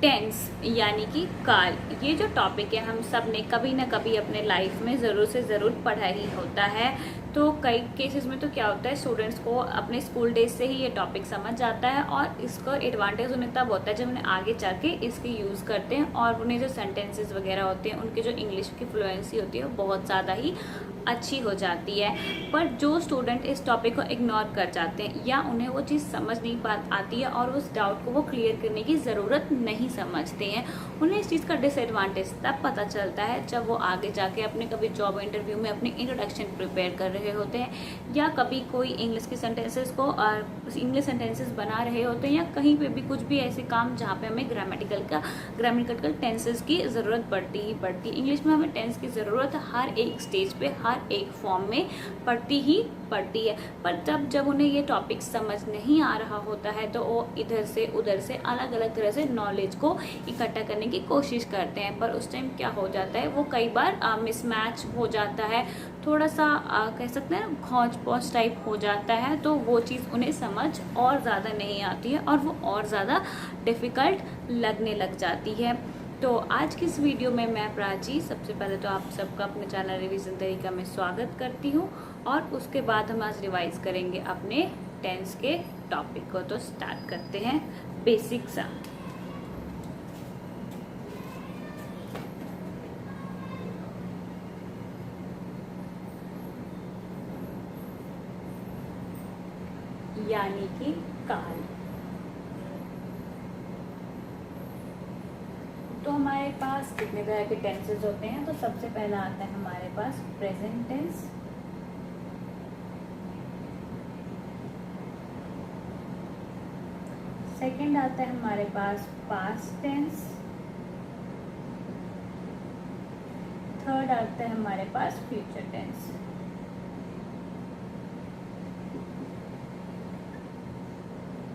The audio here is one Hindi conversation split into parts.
टेंस यानी कि काल, ये जो टॉपिक है हम सब ने कभी ना कभी अपने लाइफ में ज़रूर से ज़रूर पढ़ा ही होता है। तो कई केसेस में तो क्या होता है, स्टूडेंट्स को अपने स्कूल डेज से ही ये टॉपिक समझ जाता है और इसका एडवांटेज उन्हें तब होता है जब उन्हें आगे जाके इसकी यूज़ करते हैं और उन्हें जो सेंटेंसेस वगैरह होते हैं उनके जो इंग्लिश की फ्लुएंसी होती है वो बहुत ज़्यादा ही अच्छी हो जाती है। पर जो स्टूडेंट इस टॉपिक को इग्नोर कर जाते हैं या उन्हें वो चीज़ समझ नहीं आती है और उस डाउट को वो क्लियर करने की ज़रूरत नहीं समझते हैं, उन्हें इस चीज़ का डिसएडवांटेज तब पता चलता है जब वो आगे जाके अपने कभी जॉब इंटरव्यू में अपनी इंट्रोडक्शन प्रिपेयर कर रहे होते हैं या कभी कोई इंग्लिश के सेंटेंसेस को इंग्लिश सेंटेंसेस बना रहे होते हैं या कहीं पे भी कुछ भी ऐसे काम जहाँ पे हमें ग्रामेटिकल टेंसेस की ज़रूरत पड़ती ही पड़ती है। इंग्लिश में हमें टेंस की ज़रूरत हर एक स्टेज पे हर एक फॉर्म में पड़ती ही पड़ती है। पर जब उन्हें ये टॉपिक समझ नहीं आ रहा होता है तो वो इधर से उधर से अलग अलग तरह से नॉलेज को इकट्ठा करने की कोशिश करते हैं, पर उस टाइम क्या हो जाता है, वो कई बार मिसमैच हो जाता है, थोड़ा सा कह सकते हैं घौंच पौच टाइप हो जाता है, तो वो चीज़ उन्हें समझ और ज़्यादा नहीं आती है और वो और ज़्यादा डिफ़िकल्ट लगने लग जाती है। तो आज की इस वीडियो में मैं प्राची सबसे पहले तो आप सबका अपने चैनल रिवीजन तरीका में स्वागत करती हूँ और उसके बाद हम आज रिवाइज करेंगे अपने टेंस के टॉपिक को। तो स्टार्ट करते हैं बेसिक सा। यानी कि काल। तो हमारे पास कितने तरह के टेंसेस होते हैं, तो सबसे पहला आता है हमारे पास प्रेजेंट टेंस, सेकंड आता है हमारे पास पास्ट टेंस, थर्ड आता है हमारे पास फ्यूचर टेंस।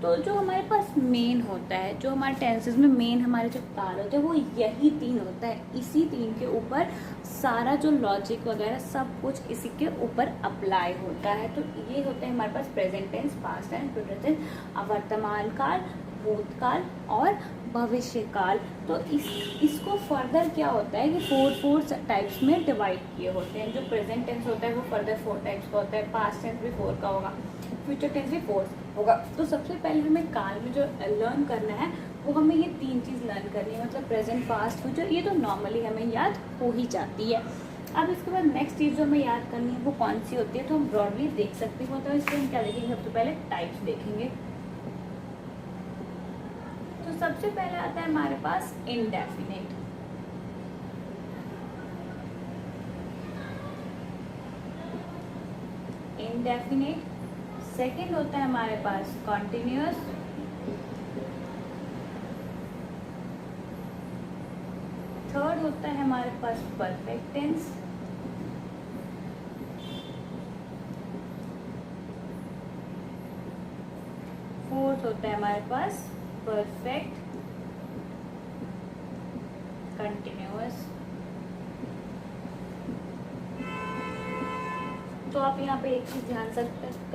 तो जो हमारे पास मेन होता है, जो हमारे टेंसेस में मेन हमारे जो काल होते हैं वो यही तीन होता है। इसी तीन के ऊपर सारा जो लॉजिक वगैरह सब कुछ इसी के ऊपर अप्लाई होता है। तो ये होते हैं हमारे पास present tense, past tense, future tense, वर्तमान काल, भूतकाल और भविष्य काल। तो इसको फर्दर क्या होता है कि फोर टाइप्स में डिवाइड किए होते हैं। जो प्रेजेंट टेंस होता है वो फर्दर 4 टाइप्स का होता है, पास्ट टेंस भी 4 का होगा, फ्यूचर टेंस भी 4 होगा। तो सबसे पहले हमें काल में जो लर्न करना है वो हमें ये 3 चीज़ लर्न करनी है, मतलब प्रेजेंट, पास्ट, फ्यूचर। ये तो नॉर्मली हमें याद हो ही जाती है। अब इसके बाद नेक्स्ट चीज़ जो हमें याद करनी है वो कौन सी होती है, तो हम ब्रॉडली देख सकते हो। तो इसको हम क्या देखेंगे, सबसे पहले टाइप्स देखेंगे। तो सबसे पहले आता है हमारे पास इंडेफिनिट। इंडेफिनिट। सेकेंड होता है हमारे पास कॉन्टिन्यूअस। थर्ड होता है हमारे पास परफेक्ट टेंस। फोर्थ होता है हमारे पास परफेक्ट कंटिन्यूअस। तो आप यहाँ पे एक चीज़ ध्यान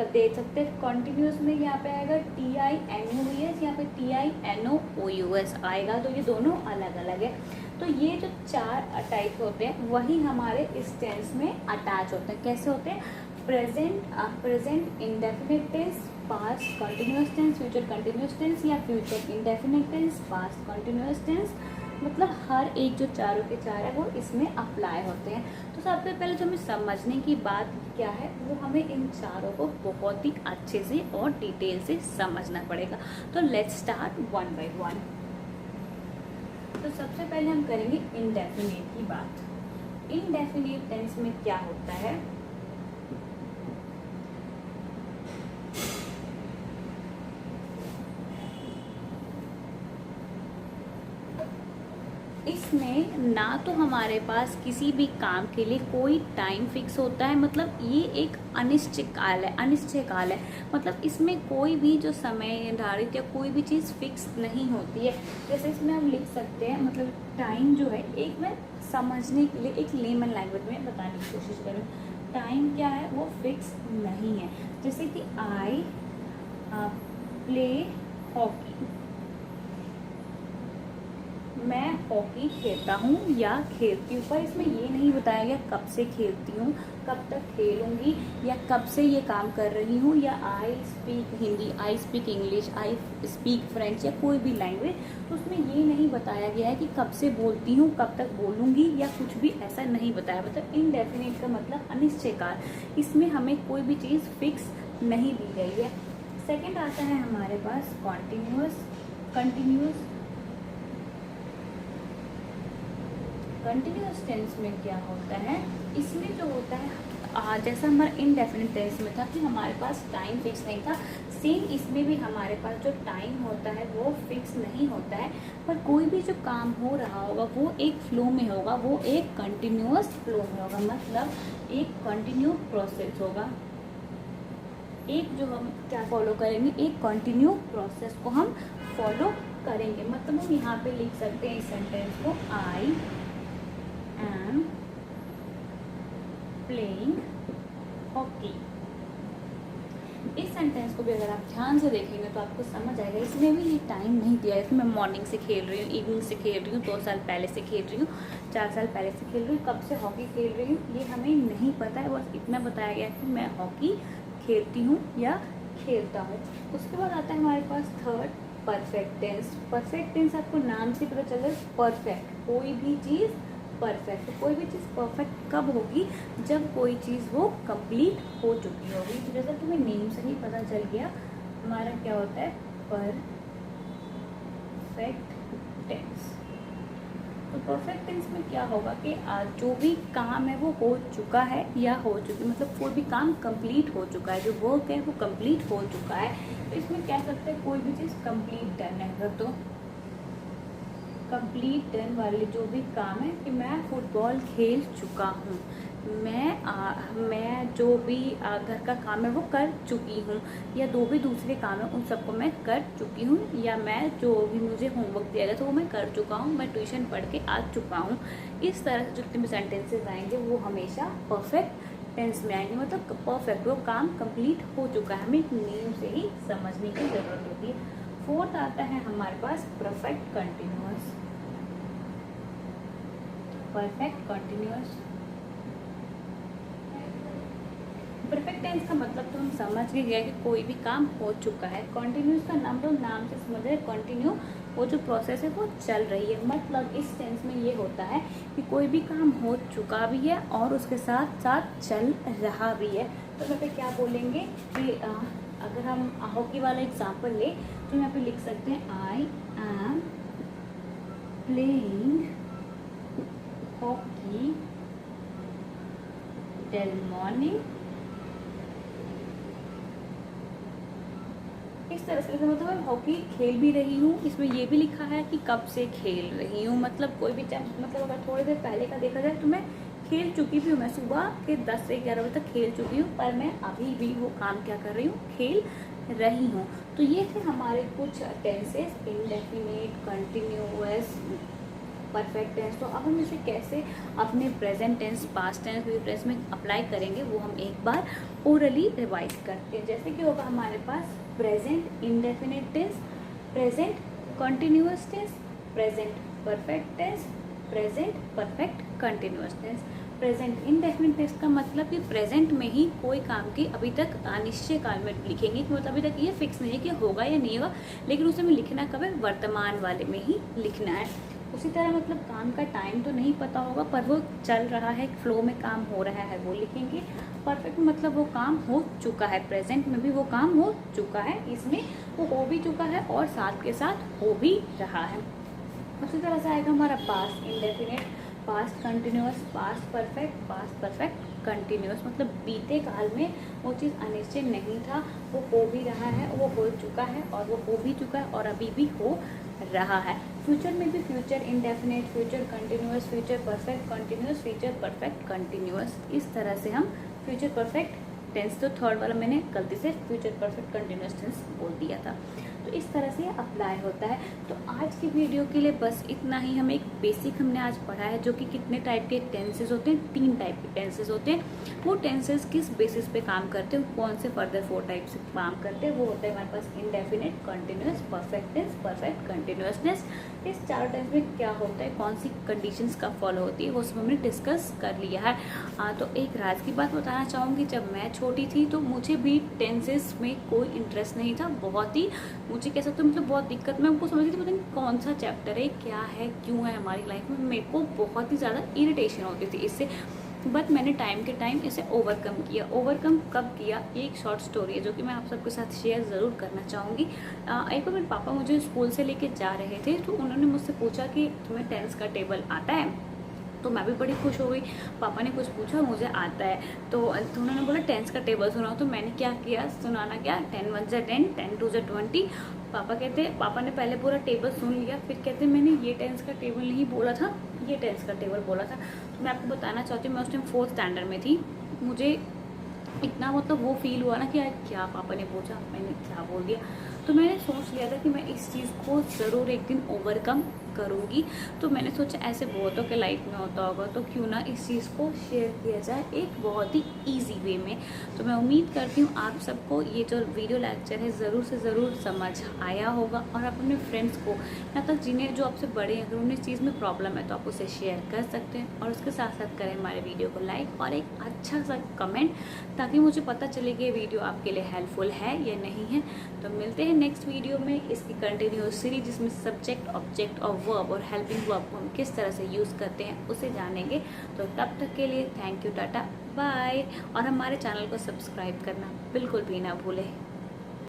दे सकते हैं, कॉन्टिन्यूस में यहाँ पे आएगा TINOUS, यहाँ पे TINOOUS आएगा, तो ये दोनों अलग अलग है। तो ये जो 4 टाइप होते हैं वही हमारे इस टेंस में अटैच होते हैं। कैसे होते हैं, present indefinite tense, past continuous tense, future continuous tense या future indefinite tense, past continuous tense. मतलब हर एक जो चारों के चार है वो इसमें अप्लाई होते हैं। तो सबसे पहले जो हमें समझने की बात क्या है, वो हमें इन चारों को बहुत ही अच्छे से और डिटेल से समझना पड़ेगा। तो लेट्स स्टार्ट 1 बाय 1। तो सबसे पहले हम करेंगे इंडेफिनिट की बात। इंडेफिनिट टेंस में क्या होता है, इसमें ना तो हमारे पास किसी भी काम के लिए कोई टाइम फिक्स होता है, मतलब ये एक अनिश्चित काल है। मतलब इसमें कोई भी जो समय निर्धारित या कोई भी चीज़ फिक्स नहीं होती है। जैसे इसमें हम लिख सकते हैं, मतलब टाइम जो है, एक मैं समझने के लिए एक लेमन लैंग्वेज में बताने की कोशिश करूँ, टाइम क्या है वो फिक्स नहीं है। जैसे कि आई प्ले हॉकी, हॉकी खेलता हूँ या खेलती हूँ, पर इसमें ये नहीं बताया गया कब से खेलती हूँ, कब तक खेलूँगी, या कब से ये काम कर रही हूँ, या I speak Hindi, I speak English, I speak French, या कोई भी लैंग्वेज। तो उसमें ये नहीं बताया गया है कि कब से बोलती हूँ, कब तक बोलूँगी, या कुछ भी ऐसा नहीं बताया। मतलब इनडेफिनिट का मतलब अनिश्चयकाल, इसमें हमें कोई भी चीज़ फिक्स नहीं दी गई है। सेकेंड आता है हमारे पास कॉन्टिन्यूअस। कंटिन्यूअस टेंस में क्या होता है, इसमें जो होता है जैसा हमारा इनडेफिनिट टेंस में था कि हमारे पास टाइम फिक्स नहीं था, सेम इसमें भी हमारे पास जो टाइम होता है वो फिक्स नहीं होता है, पर कोई भी जो काम हो रहा होगा वो एक फ्लो में होगा, वो एक कंटिन्यूअस फ्लो में होगा, मतलब एक कंटिन्यू प्रोसेस होगा। एक जो हम क्या फॉलो करेंगे, एक कंटिन्यू प्रोसेस को हम फॉलो करेंगे। मतलब हम यहाँ पे लिख सकते हैं इस सेंटेंस को, आई एम प्लेइंग हॉकी। इस सेंटेंस को भी अगर आप ध्यान से देखेंगे तो आपको समझ आएगा, इसमें भी ये टाइम नहीं दिया है। इसमें मैं मॉर्निंग से खेल रही हूँ, इवनिंग से खेल रही हूँ, 2 साल पहले से खेल रही हूँ, 4 साल पहले से खेल रही हूँ, कब से हॉकी खेल रही हूँ ये हमें नहीं पता है। बस इतना बताया गया है कि मैं हॉकी खेलती हूँ या खेलता हूँ। उसके बाद आता है हमारे पास third, perfect tense. Perfect tense आपको नाम से पता चल रहा है, परफेक्ट, कोई भी चीज़ परफेक्ट। कोई भी चीज़ परफेक्ट कब होगी, जब कोई चीज़ वो कंप्लीट हो चुकी होगी। तो जैसा तुम्हें नेम से ही पता चल गया, हमारा क्या होता है, परफेक्ट टेंस। तो परफेक्ट टेंस में क्या होगा कि जो भी काम है वो हो चुका है या हो चुकी, मतलब कोई भी काम कंप्लीट हो चुका है, जो वर्क है वो कंप्लीट हो चुका है। तो इसमें कह सकते हैं कोई भी चीज़ कंप्लीट डन है। तो कंप्लीट डन वाले जो भी काम है कि मैं फुटबॉल खेल चुका हूँ, मैं जो भी घर का काम है वो कर चुकी हूँ, या जो भी दूसरे काम है उन सबको मैं कर चुकी हूँ, या मैं जो भी मुझे होमवर्क दिया गया था वो मैं कर चुका हूँ, मैं ट्यूशन पढ़ के आ चुका हूँ। इस तरह से जितने भी सेंटेंसेस आएंगे वो हमेशा परफेक्ट टेंस में आएंगे, मतलब परफेक्ट, वो काम कंप्लीट हो चुका है। हमें नेम से ही समझने की ज़रूरत होती है। फोर्थ आता है हमारे पास perfect continuous. Perfect continuous, perfect tense का मतलब तो हम समझ के गए कि कोई भी काम हो चुका है। कॉन्टिन्यूस का नाम तो नाम से समझ रहे, कंटिन्यू, वो जो प्रोसेस है वो चल रही है। मतलब इस टेंस में ये होता है कि कोई भी काम हो चुका भी है और उसके साथ साथ चल रहा भी है। तो यहाँ पे क्या बोलेंगे कि अगर हम हॉकी वाला एग्जाम्पल ले तो यहाँ पे लिख सकते हैं, I am playing hockey till morning. इस तरह से मतलब मैं हॉकी खेल भी रही हूँ, इसमें ये भी लिखा है कि कब से खेल रही हूँ। मतलब कोई भी मतलब अगर थोड़ी देर पहले का देखा जाए तो मैं खेल चुकी भी हूँ, मैं सुबह के 10 से 11 बजे तक खेल चुकी हूँ, पर मैं अभी भी वो काम क्या कर रही हूँ, खेल रही हूँ। तो ये थे हमारे कुछ tenses, indefinite, continuous, perfect tense. तो अब हम इसे कैसे अपने present tense, past tense, future tense में अप्लाई करेंगे वो हम एक बार ओरली रिवाइज करते हैं। जैसे कि होगा हमारे पास present indefinite tense, present continuous tense, present perfect tense, present perfect continuous tense. Present indefinite tense का मतलब कि प्रेजेंट में ही कोई काम की अभी तक अनिश्चय काल में लिखेंगे कि मतलब अभी तक ये फिक्स नहीं है कि होगा या नहीं होगा, लेकिन उसे में लिखना कब है, वर्तमान वाले में ही लिखना है। उसी तरह मतलब काम का टाइम तो नहीं पता होगा पर वो चल रहा है, फ्लो में काम हो रहा है, वो लिखेंगे। परफेक्ट मतलब वो काम हो चुका है, प्रेजेंट में भी वो काम हो चुका है, इसमें वो हो भी चुका है और साथ के साथ हो भी रहा है। उसी तरह से आएगा हमारा past indefinite, past continuous, past perfect continuous. मतलब बीते काल में वो चीज़ अनिश्चय नहीं था, वो हो भी रहा है, वो हो चुका है और वो हो भी चुका है और अभी भी हो रहा है। फ्यूचर में भी future indefinite, future continuous, future perfect continuous, future perfect continuous. इस तरह से हम फ्यूचर परफेक्ट टेंस, तो थर्ड वाला मैंने गलती से फ्यूचर परफेक्ट कंटिन्यूअस टेंस बोल दिया था। तो तो इस तरह से अप्लाई होता है। तो आज की वीडियो के लिए बस इतना ही। हम एक बेसिक हमने आज पढ़ा है जो कि कितने टाइप के टेंसेस होते हैं, 3 टाइप के टेंसेस होते हैं। वो टेंसेस किस बेसिस पे काम करते हैं, कौन से फर्दर 4 टाइप से काम करते हैं, वो होता है हमारे पास indefinite, continuous, perfect tense, perfect continuousness. इस 4 टेंस में क्या होता है, कौन सी कंडीशंस का फॉलो होती है, वो सब हमने डिस्कस कर लिया है। तो एक राज की बात बताना चाहूँगी, जब मैं छोटी थी तो मुझे भी टेंसेस में कोई इंटरेस्ट नहीं था। बहुत ही मुझे कह सकते हो मतलब बहुत दिक्कत, मैं उनको समझती थी पता नहीं कौन सा चैप्टर है, क्या है, क्यों है हमारी लाइफ में। मेरे को बहुत ही ज़्यादा इरिटेशन होती थी इससे, बट मैंने टाइम के टाइम इसे ओवरकम किया। ओवरकम कब किया, ये एक शॉर्ट स्टोरी है जो कि मैं आप सबके साथ शेयर ज़रूर करना चाहूँगी। एक बार मेरे पापा मुझे स्कूल से लेके जा रहे थे, तो उन्होंने मुझसे पूछा कि तुम्हें टेंस का टेबल आता है। तो मैं भी बड़ी खुश हो गई। पापा ने कुछ पूछा, मुझे आता है। तो उन्होंने बोला टेंस का टेबल सुनाओ। तो मैंने क्या किया, सुनाना क्या, 10 1 ज़ा 10, 10 2 ज़ा 20। पापा ने पहले पूरा टेबल सुन लिया, फिर कहते मैंने ये टेंस का टेबल नहीं बोला था, ये टेंस का टेबल बोला था। तो मैं आपको बताना चाहती हूँ, मैं उस टाइम 4th स्टैंडर्ड में थी। मुझे इतना मतलब वो फील हुआ ना कि यार क्या पापा ने पूछा, मैंने क्या बोल दिया। तो मैंने सोच लिया था कि मैं इस चीज़ को ज़रूर एक दिन ओवरकम करूँगी। तो मैंने सोचा ऐसे बहुतों के लाइफ में होता होगा, तो क्यों ना इस चीज़ को शेयर किया जाए एक बहुत ही ईजी वे में। तो मैं उम्मीद करती हूँ आप सबको ये जो वीडियो लेक्चर है ज़रूर से ज़रूर समझ आया होगा, और आप अपने फ्रेंड्स को या तक जिन्हें जो आपसे बड़े हैं, अगर उन्हें इस चीज़ में प्रॉब्लम है तो आप उसे शेयर कर सकते हैं। और उसके साथ साथ करें हमारे वीडियो को लाइक और एक अच्छा सा कमेंट, ताकि मुझे पता चले कि ये वीडियो आपके लिए हेल्पफुल है या नहीं है। तो मिलते हैं नेक्स्ट वीडियो में इसकी कंटिन्यूअस सीरीज, जिसमें सब्जेक्ट, ऑब्जेक्ट और वर्ब और हेल्पिंग वर्ब को हम किस तरह से यूज़ करते हैं उसे जानेंगे। तो तब तक के लिए थैंक यू, टाटा, बाय। और हमारे चैनल को सब्सक्राइब करना बिल्कुल भी ना भूलें।